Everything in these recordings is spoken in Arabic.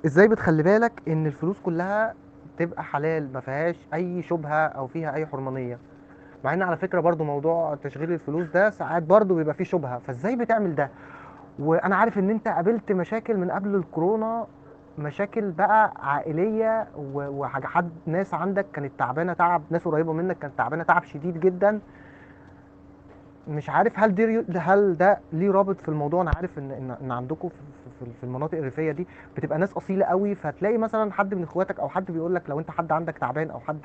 ازاي بتخلي بالك ان الفلوس كلها تبقى حلال ما فيهاش اي شبهه او فيها اي حرمانيه؟ مع ان على فكره برضو موضوع تشغيل الفلوس ده ساعات برضو بيبقى فيه شبهه، فازاي بتعمل ده؟ وانا عارف ان انت قابلت مشاكل من قبل الكورونا، مشاكل بقى عائليه وحاجه، حد ناس عندك كانت تعبانه تعب، ناس قريبه منك كانت تعبانه تعب شديد جدا. مش عارف هل ده ليه رابط في الموضوع؟ انا عارف ان عندكم في المناطق الريفيه دي بتبقى ناس اصيله قوي، فتلاقي مثلا حد من اخواتك او حد بيقول لك لو انت حد عندك تعبان او حد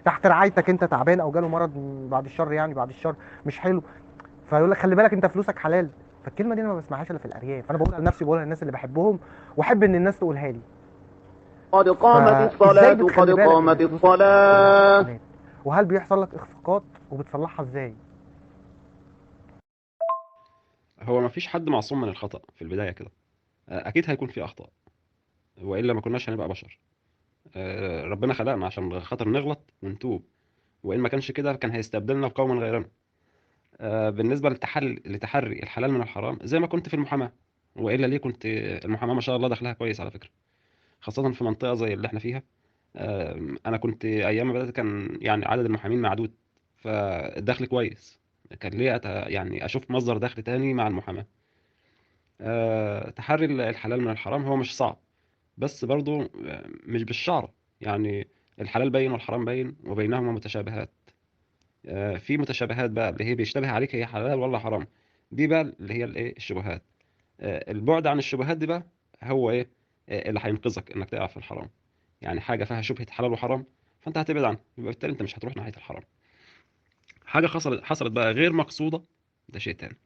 تحت رعايتك انت تعبان او جاله مرض، بعد الشر يعني، بعد الشر مش حلو، فيقول لك خلي بالك انت فلوسك حلال. فالكلمه دي انا ما بسمعهاش الا في الارياف، انا بقولها لنفسي، بقولها للناس اللي بحبهم واحب ان الناس تقولها لي. قد قامت فازاي الصلاة قد بتخلي بالك ان قامت فلوسك كلها الصلاة. حلال؟ وهل بيحصل لك اخفاقات وبتصلحها ازاي؟ هو ما فيش حد معصوم من الخطأ في البداية كده. أكيد هيكون في أخطاء، وإلا ما كناش هنبقى بشر. ربنا خلقنا عشان خاطر نغلط ونتوب، وإن ما كانش كده كان هيستبدلنا بقوم غيرنا. بالنسبة لتحري الحلال من الحرام، زي ما كنت في المحاماة، وإلا ليه كنت. المحاماة ما شاء الله دخلها كويس على فكرة، خاصة في منطقة زي اللي احنا فيها. أنا كنت أيام ما بدأت كان يعني عدد المحامين معدود، فالدخل كويس. كان ليه يعني أشوف مصدر دخل تاني مع المحاماة. تحري الحلال من الحرام هو مش صعب، بس برضو مش بالشعر يعني. الحلال باين والحرام باين وبينهما متشابهات. في متشابهات بقى اللي هي بيشتبه عليك هي حلال ولا حرام. دي بقى اللي هي الايه الشبهات. البعد عن الشبهات دي بقى هو ايه؟ اللي هينقذك انك تقع في الحرام. يعني حاجه فيها شبهه حلال وحرام، فانت هتبعد عنها، يبقى بالتالي انت مش هتروح ناحيه الحرام. حاجه حصلت بقى غير مقصوده، ده شيء تاني.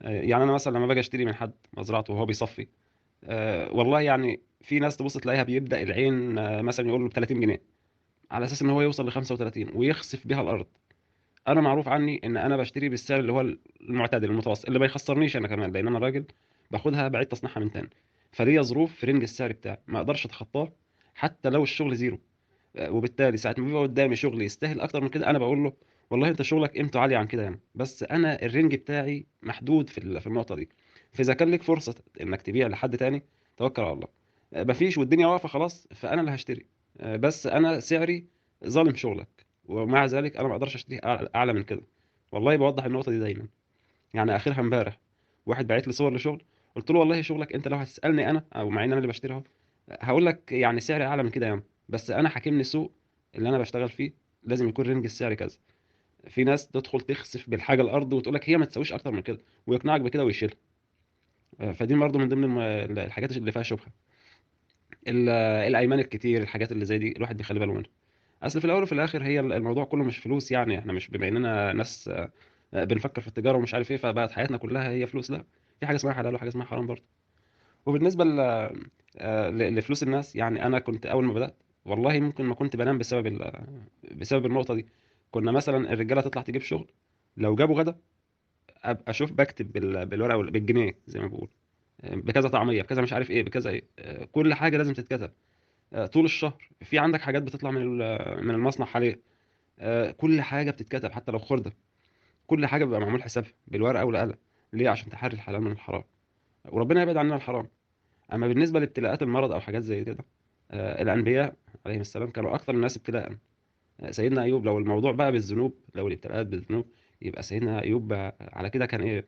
يعني انا مثلا لما باجي اشتري من حد مزرعته وهو بيصفي، والله يعني في ناس تبص تلاقيها بيبدأ العين مثلا يقول له ب 30 جنيه، على اساس ان هو يوصل ل 35 ويخسف بيها الارض. انا معروف عني ان انا بشتري بالسعر اللي هو المعتدل المتوسط اللي ما يخسرنيش انا كمان، لان انا راجل باخدها بعيد تصنيعها من تاني. فليا ظروف في رينج السعر بتاعي ما اقدرش اتخطاه، حتى لو الشغل زيرو. وبالتالي ساعه ما بيبقى قدامي شغل يستاهل اكتر من كده، انا بقول له والله انت شغلك قيمته عاليه عن كده يعني، بس انا الرينج بتاعي محدود في النقطه دي. فاذا كان لك فرصه انك تبيع لحد تاني، توكل على الله. مفيش والدنيا واقفه خلاص، فانا اللي هشتري. بس انا سعري ظالم شغلك، ومع ذلك انا ما اقدرش اشتري اعلى من كده. والله بوضح النقطه دي دايما. يعني اخرها امبارح واحد بعت لي صور لشغل، قلت له والله شغلك انت لو هتسالني انا، او مع ان انا اللي بشتريها، هقول لك يعني سعري اعلى من كده يعني، بس انا حاكمني سوق اللي انا بشتغل فيه، لازم يكون رينج السعر كذا. في ناس تدخل تخسف بالحاجه الارض وتقول لك هي ما تساويش اكتر من كده، ويقنعك بكده ويشيلها. فدي برضه من ضمن الحاجات اللي فيها شبهه. الايمان الكتير، الحاجات اللي زي دي الواحد بيخلي باله منها. اصل في الاول وفي الاخر هي الموضوع كله مش فلوس، يعني احنا مش بما اننا ناس بنفكر في التجاره ومش عارف ايه فبقت حياتنا كلها هي فلوس، لا. في حاجه اسمها حلال وحاجه اسمها حرام برضه. وبالنسبه لفلوس الناس، يعني انا كنت اول ما بدات والله ممكن ما كنت بنام بسبب بسبب النقطه دي. كنا مثلا الرجاله تطلع تجيب شغل، لو جابوا غدا ابقى اشوف بكتب بالورقه بالجنيه زي ما بقول، بكذا طعميه بكذا مش عارف ايه بكذا ايه، كل حاجه لازم تتكتب. طول الشهر في عندك حاجات بتطلع من المصنع حاليا، كل حاجه بتتكتب حتى لو خرده. كل حاجه بيبقى معمول حسابها بالورقه والقلم. ليه؟ عشان تحري الحلال من الحرام، وربنا يبعد عننا الحرام. اما بالنسبه لابتلاءات المرض او حاجات زي كده، الانبياء عليهم السلام كانوا اكثر الناس ابتلاء. سيدنا ايوب، لو الموضوع بقى بالذنوب، لو الابتلاءات بالذنوب، يبقى سيدنا ايوب بقى على كده كان ايه؟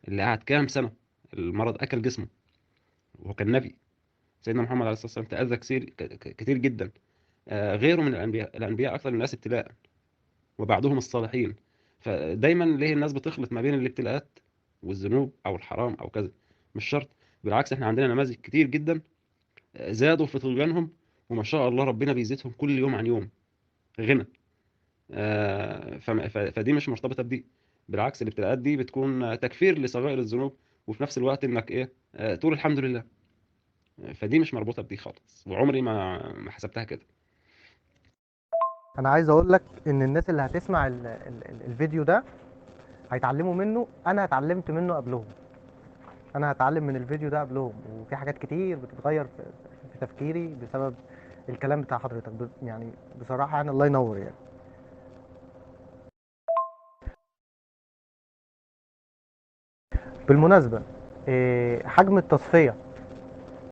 اللي قعد كام سنه المرض اكل جسمه وهو كان نبي. سيدنا محمد عليه الصلاه والسلام تاذى كتير كتير جدا. غيره من الانبياء اكثر الناس ابتلاء، وبعدهم الصالحين. فدايما ليه الناس بتخلط ما بين الابتلاءات والذنوب او الحرام او كذا؟ مش شرط. بالعكس احنا عندنا نماذج كتير جدا زادوا في طغيانهم، وما شاء الله ربنا بيزيدهم كل يوم عن يوم غنى. فدي مش مرتبطه بدي. بالعكس الابتلاءات دي بتكون تكفير لصغائر الذنوب، وفي نفس الوقت انك ايه؟ تقول الحمد لله. فدي مش مربوطه بدي خالص، وعمري ما حسبتها كده. انا عايز اقول لك ان الناس اللي هتسمع الفيديو ده هيتعلموا منه، انا اتعلمت منه قبلهم، انا هتعلم من الفيديو ده قبلهم، وفي حاجات كتير بتتغير في تفكيري بسبب الكلام بتاع حضرتك يعني بصراحة يعني الله ينور يعني. بالمناسبة، حجم التصفية